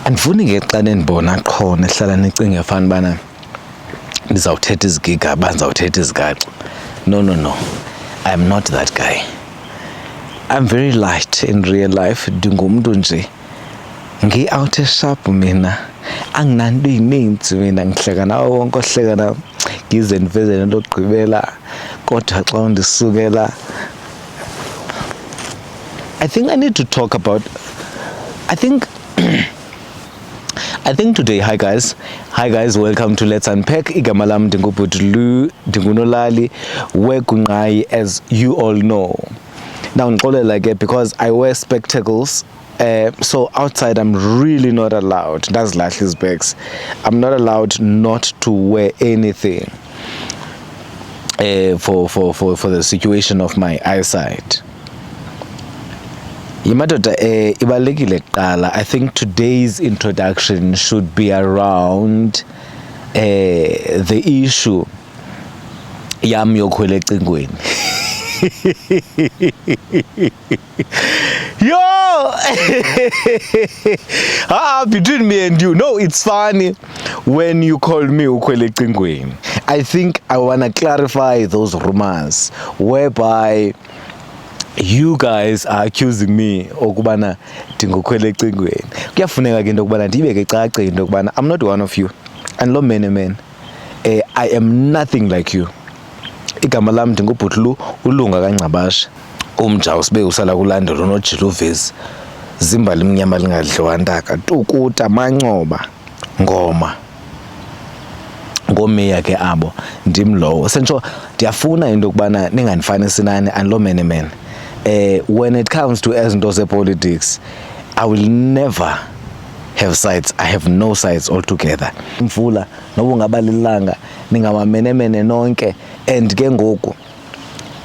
andifuni ngexa nendibona qho nehlala nicinge fana bana ndizawuthetha izigiga bandizawuthetha izigaxa. No, I am not that guy. I'm very light in real life. Ndingumntu nje ngi-out sharp mina, anginanto ininzi mina, ngihleka nawo wonke ohleka nawo, ngize ndiveze nento ogqibela kodwa xa undisukela. I think I need to talk about, I think today, hi guys, welcome to Let's Unpack. Igama lam ndingubhutulu, ndingunolali weGunqayi, as you all know. Now ngixolela ke because I wear spectacles, so outside I'm really not allowed. That's Lashley's bags. I'm not allowed not to wear anything for the situation of my eyesight. Imadoda ibalekile kuqala. I think today's introduction should be around the issue yam yokhwela ecingweni. Yo! Between me and you, no, it's funny when you call me ukhwela ecingweni. I think I want to clarify those rumors whereby you guys are accusing me okubana ndingukhwela ecingweni. Kuyafuneka ke into okubana ndibeke cace into okubana I'm not one of you, and lo man, I am nothing like you. Igama lam ndingubhutulu, ulunga kaNgcabashe, umja usibe usala kulandela unojila uvezi, zimbali mnyama lingadliwa ntaka, tukuta mancoba ngoma ngomeya ke abo, ndim lowo. Sentsho ndiyafuna into okubana ningandifanisi nani and lo man. When it comes to ezinto zepolitics, I will never have sides. I have no sides altogether. Mvula noba ungaba lilanga ningamamenemene nonke, and ke ngoku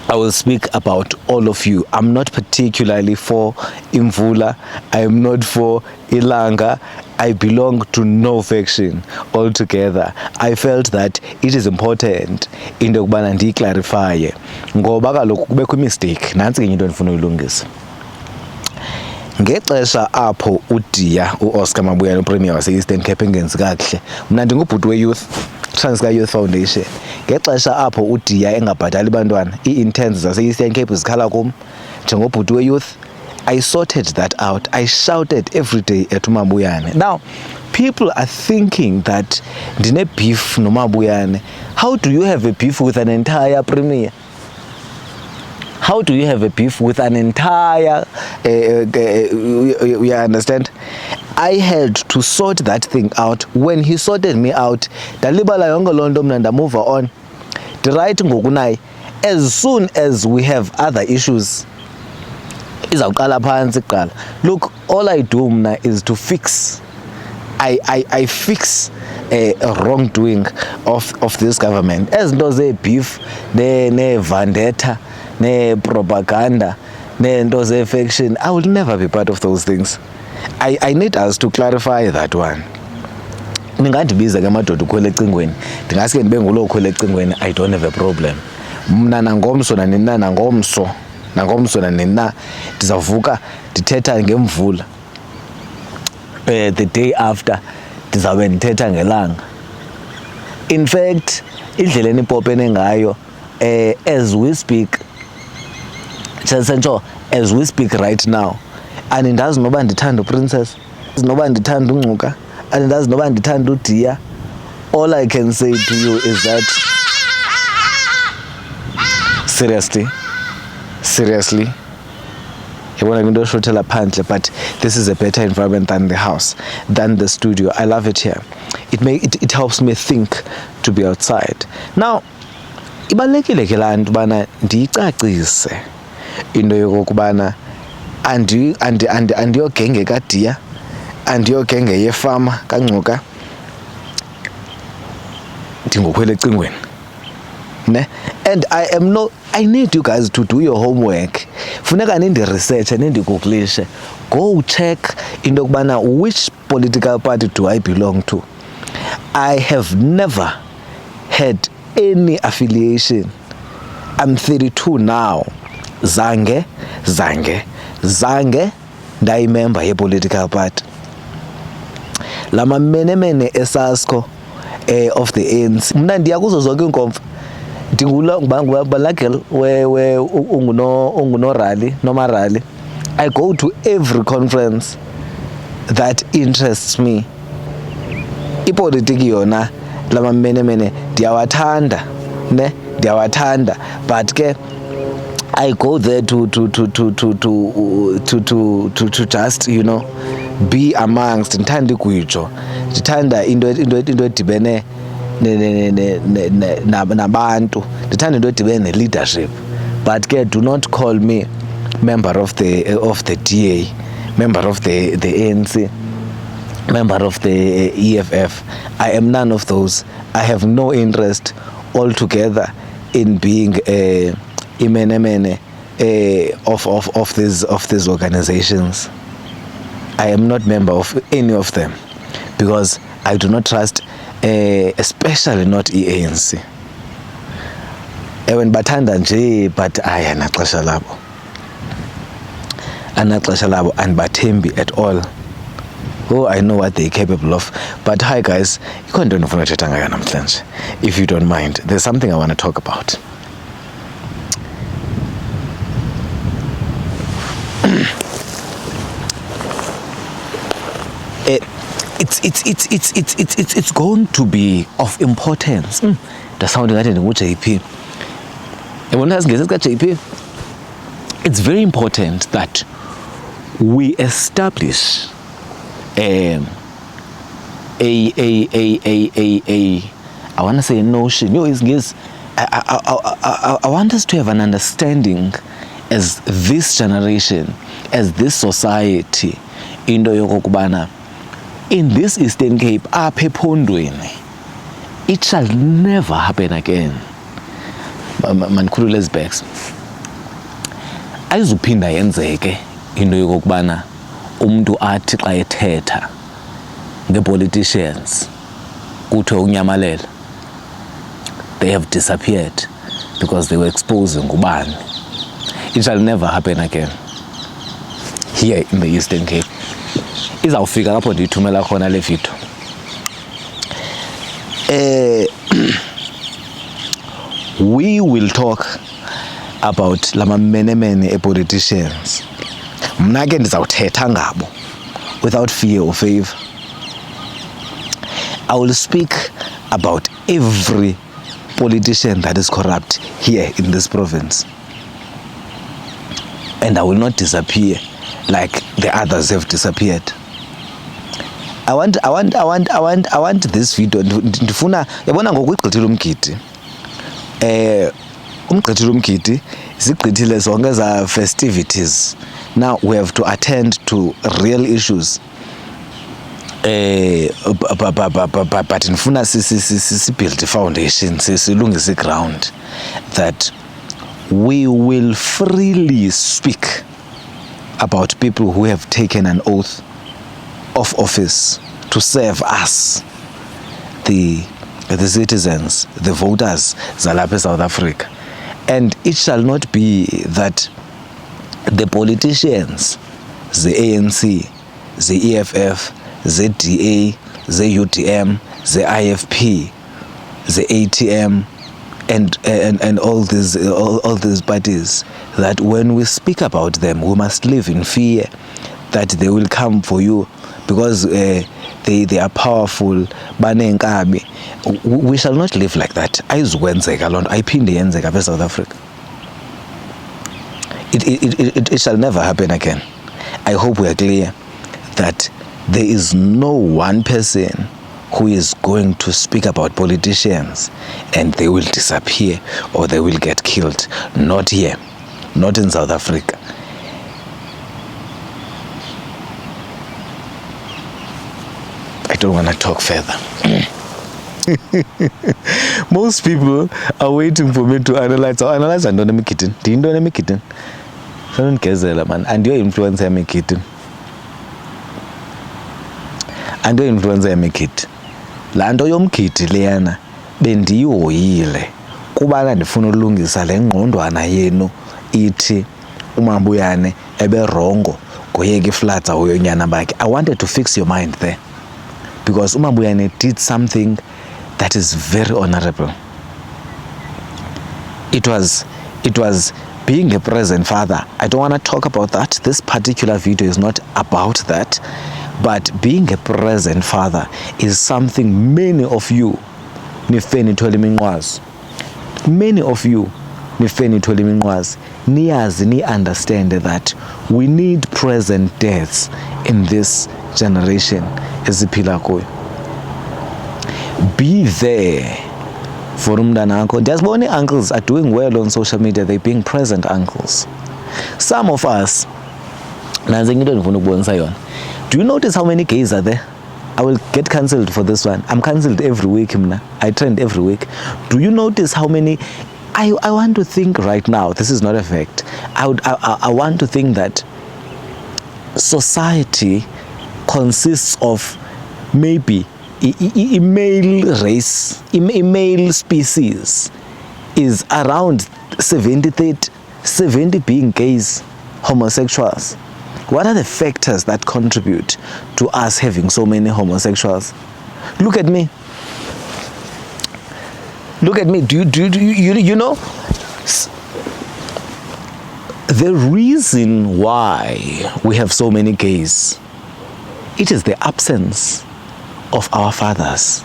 I will speak about all of you. I'm not particularly for Imvula. I am not for Ilanga. I belong to no faction altogether. I felt that it is important into yokubana ndiyiclarifye ngoba kaloku kubekho imistake. Nantsi ke into endifuna uyilungisa. Ngexesha apho uDiya, uOscar Mabuyane, uPremier wase-Eastern Cape engenzi kakuhle, mna ndingubhuti we-youth, Transkei Youth Foundation. Ngexesha apho uDiya engabhatali bantwana, ii-interns zase-Eastern Cape zikhala kum njengobhuti we-youth, I sorted that out. I shouted every day at Mabuyane. Now, people are thinking that ndine beef no Mabuyane. How do you have a beef with an entire Premier? How do you have a beef with an entire, you understand? I had to sort that thing out. When he sorted me out, dalibala yonke lonto mna move on. The right ngokunayi, as soon as we have other issues, izawuqala phansi kuqala. Look, all I do mna is to fix. I fix a wrongdoing of this government. Ezinto ze-beef, ne-vendetta, ne-propaganda, ne-nto ze-faction, I will never be part of those things. I need us to clarify that one. Ningandibiza ke madoda ukhwela ecingweni, ndingasuke ndibe ngulo ukhwela ecingweni. I don't have a problem. Mna nangomso nanina nangomso nanina ndizawuvuka ndithetha ngemvula, the day after ndizawube ndithetha ngelanga. In fact, indlela enipopene ngayo, as we speak, as we speak right now, anindazi noba ndithanda uPrincess, noba ndithanda uNcuka, anindazi noba ndithanda uDiya. All I can say to you is that seriously, yabona into eshothela phandle, but this is a better environment than the house, than the studio. I love it here. It helps me think to be outside. Now, ibalekile ke laa nto bana ndiyicacise into yokokubana andiyogenge kaDiya, andiyogenge yefama kaNcuka, ndingukhwela ecingweni. Ne? And I need you guys to do your homework. Funeka nindi-researche, nindi-googlishe. Go check into yokubana which political party do I belong to. I have never had any affiliation. I'm 32 now. Zange ndayimember ye-political party. Lama menemene eSASCO of the ANC mna ndiya kuzo zonke iinkomfa balagel we unguno rally noma rally. I go to every conference that interests me. Ipolitiki yona lama menemene ndiyawathanda but ke I go there to just be amongst. Ndithanda igwijo, ndithanda into edibene nabantu, ndithanda into edibene ne-leadership. But ke do not call me member of the DA, member of the ANC, member of the EFF. I am none of those. I have no interest altogether in being imenemene of these organizations. I am not member of any of them because I do not trust, especially not ANC. Ewen bathanda nje, but anaxesha labo and bathembi at all. Oh, I know what they're capable of. But hi guys, if you don't mind, there's something I want to talk about. It's going to be of importance. That sounding like JP. It's very important that we establish I want to say a notion. I want us to have an understanding as this generation, as this society, into yokokubana in this Eastern Cape, apha ephondweni, it shall never happen again. Mankhulule ezibheks. Ayizuphinda yenzeke into yokokubana umuntu athi xa ethetha nge-politicians kuthiwe unyamalela. They have disappeared because they were exposing ubani. It shall never happen again here in the Eastern Cape. Izawufika lapho ndiyithumela khona le video. We will talk about lama menemene politicians. Mna ke ndizawuthetha ngabo without fear or favor. I will speak about every politician that is corrupt here in this province. And I will not disappear like the others have disappeared. I want this video. Ndifuna yabona ngokugqithila umgidi. Umgqithila umgidi sigqithile zonke za festivities. Now we have to attend to real issues. But ndifuna si build a foundation, silungise ground that we will freely speak about people who have taken an oath of office to serve us, the citizens, the voters, zalapha South Africa. And it shall not be that the politicians, the ANC, the EFF, the DA, the UDM, the IFP, the ATM, and all these parties, that when we speak about them, we must live in fear that they will come for you because they are powerful. Banenkabi. We shall not live like that. Ayizukwenzeka lonto, ayiphinde yenzeka apha South Africa. It shall never happen again. I hope we are clear that there is no one person who is going to speak about politicians and they will disappear or they will get killed. Not here, not in South Africa. I don't want to talk further. Most people are waiting for me to analyze. I'll analyze and don't kitten. Do you know me kitten? Don't gezela man. And your influencer me kitten. And your influencer me kitten. Lando yomkhithi leyana bendiyihoyile kubana ndifuna ulungisa le ngqondwana yenu ithi umambuyane ebe rongo ngoyeka iflatsa uyonyana bakhe. I wanted to fix your mind there, because umambuyane did something that is very honorable. It was being a present father. I don't want to talk about that. This particular video is not about that. But being a present father is something many of you nifeni thole minqwazi. Many of you nifeni thole minqwazi. Niyazi ni understand that we need present dads in this generation esiphila kuyo. Be there for umntana wakho. Ndiyazibona uncles are doing well on social media. They're being present uncles. Some of us, nanze into ndifuna ukubonisa yona. Do you notice how many gays are there? I will get cancelled for this one. I'm cancelled every week, mna. I trend every week. Do you notice how many? I want to think right now, this is not a fact. I want to think that society consists of maybe a male race, a male species is around 70 being gays, homosexuals. What are the factors that contribute to us having so many homosexuals? Look at me. Look at me. Do you know? The reason why we have so many gays, it is the absence of our fathers.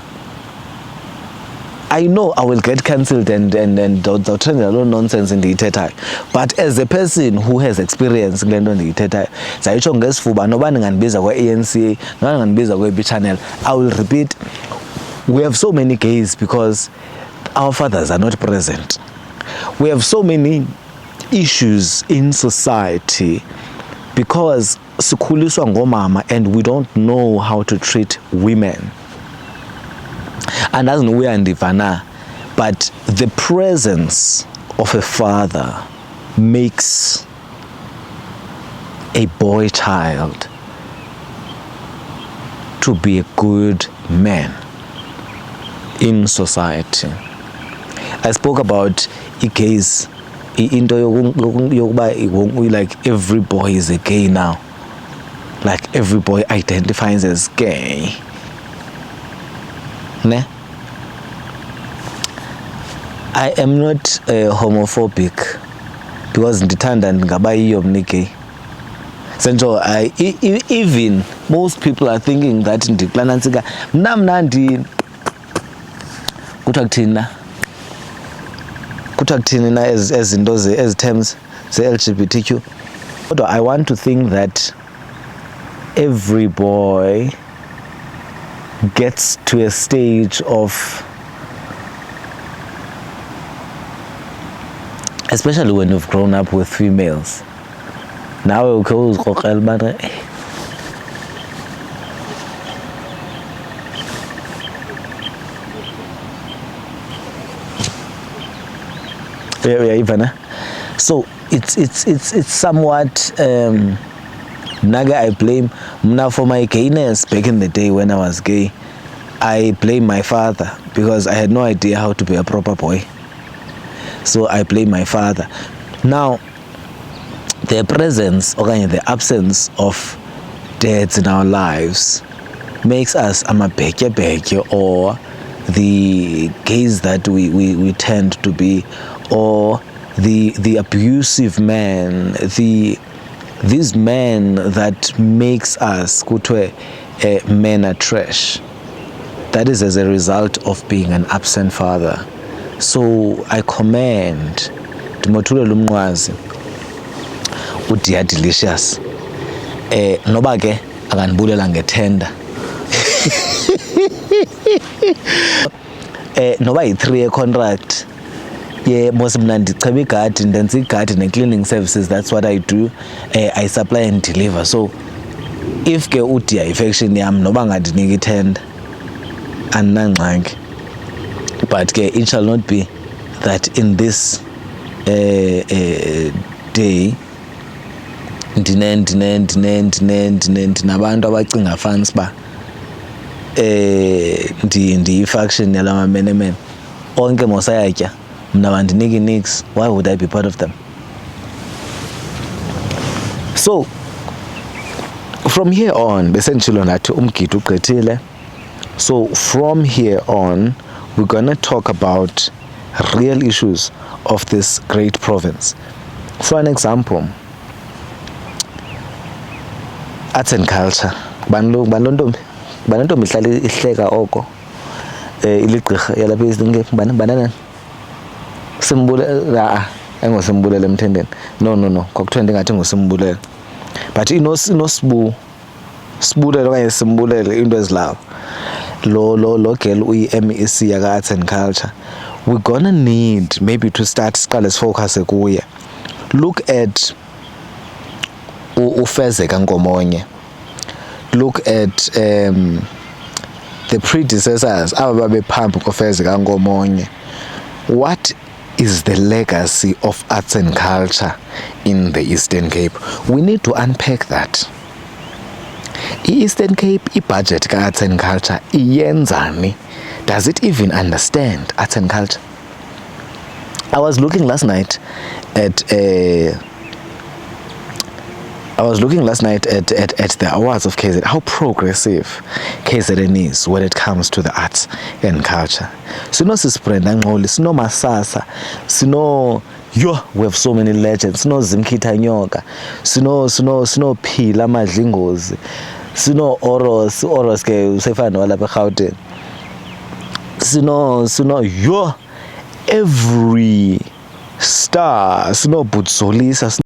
I know I will get cancelled and they'll turn a lot of nonsense in the ithethayo. But as a person who has experience in the ithethayo, sayitsho ngesifuba noba ningandibiza kwa-ANC, noba ningandibiza kwa-B channel, I will repeat, we have so many gays because our fathers are not present. We have so many issues in society because sikhuliswa ngomama and we don't know how to treat women. And as we are, but the presence of a father makes a boy child to be a good man in society. I spoke about gays. Like every boy is a gay now. Like every boy identifies as gay. Ne? I am not homophobic because ndithanda ndingaba yiyo mna gay. Senjo, even most people are thinking that ndixana ntsika mna kuthiwa kuthini na ezinto ezi terms ze-LGBTQ. But I want to think that every boy gets to a stage of, especially when you've grown up with females. Now so it's somewhat naga I blame mna for my gayness back in the day when I was gay. I blame my father because I had no idea how to be a proper boy. So I blame my father. Now, the presence or the absence of dads in our lives makes us amabhekye or the gays that we tend to be, or the abusive man, these men that makes us kuthiwe men are trash. That is as a result of being an absent father. So I commend Timothule Lumnqwazi uDear Delicious noba ke akandibulela ngethenda noba yi-3 year contract. Yeah, mos mna ndicheba igadi, ndenza igadi ne-cleaning services. That's what I do. I supply and deliver. So if ke uDear affection yam noba ngandiniki ithenda andinangxaki, but ke it shall not be that in this day ndinabantu abacinga fans ba ndiyi-faction yala mamenemen onke mosayatya mna bandiniki nix. Why would I be part of them? So from here on besenditshilo nathi umgidi ugqithile. So from here on we're gonna talk about real issues of this great province. For an example, arts and culture. Banontombi ihlala ihleka oko iligqirha yalapha ezinke banana simbulele engosimbulele emthendeni. No kwakuthiwa ndingathi ngosimbulele, but inosibu sibulele okanye simbulele into ezilapha. Lo girl uyi-MEC yaka arts and culture, we're gonna need maybe to start siqale sifocus kuye. Look at uFezeka Nkomonye. Look at the predecessors aba babephambi koFezeka Nkomonye. What is the legacy of arts and culture in the Eastern Cape? We need to unpack that. Eastern Cape, budget ka arts and culture iyenzani? Does it even understand arts and culture? I was looking last night at the awards of KZN, how progressive KZN is when it comes to the arts and culture. Sino Brenda Ngoli, sino Masasa, sino we have so many legends. Sino Zimkhitha Nyoka, sino Phila Madlingozi, sino Oros ke usefana walapha eGauteng. Sino every star, sino Butzolisa.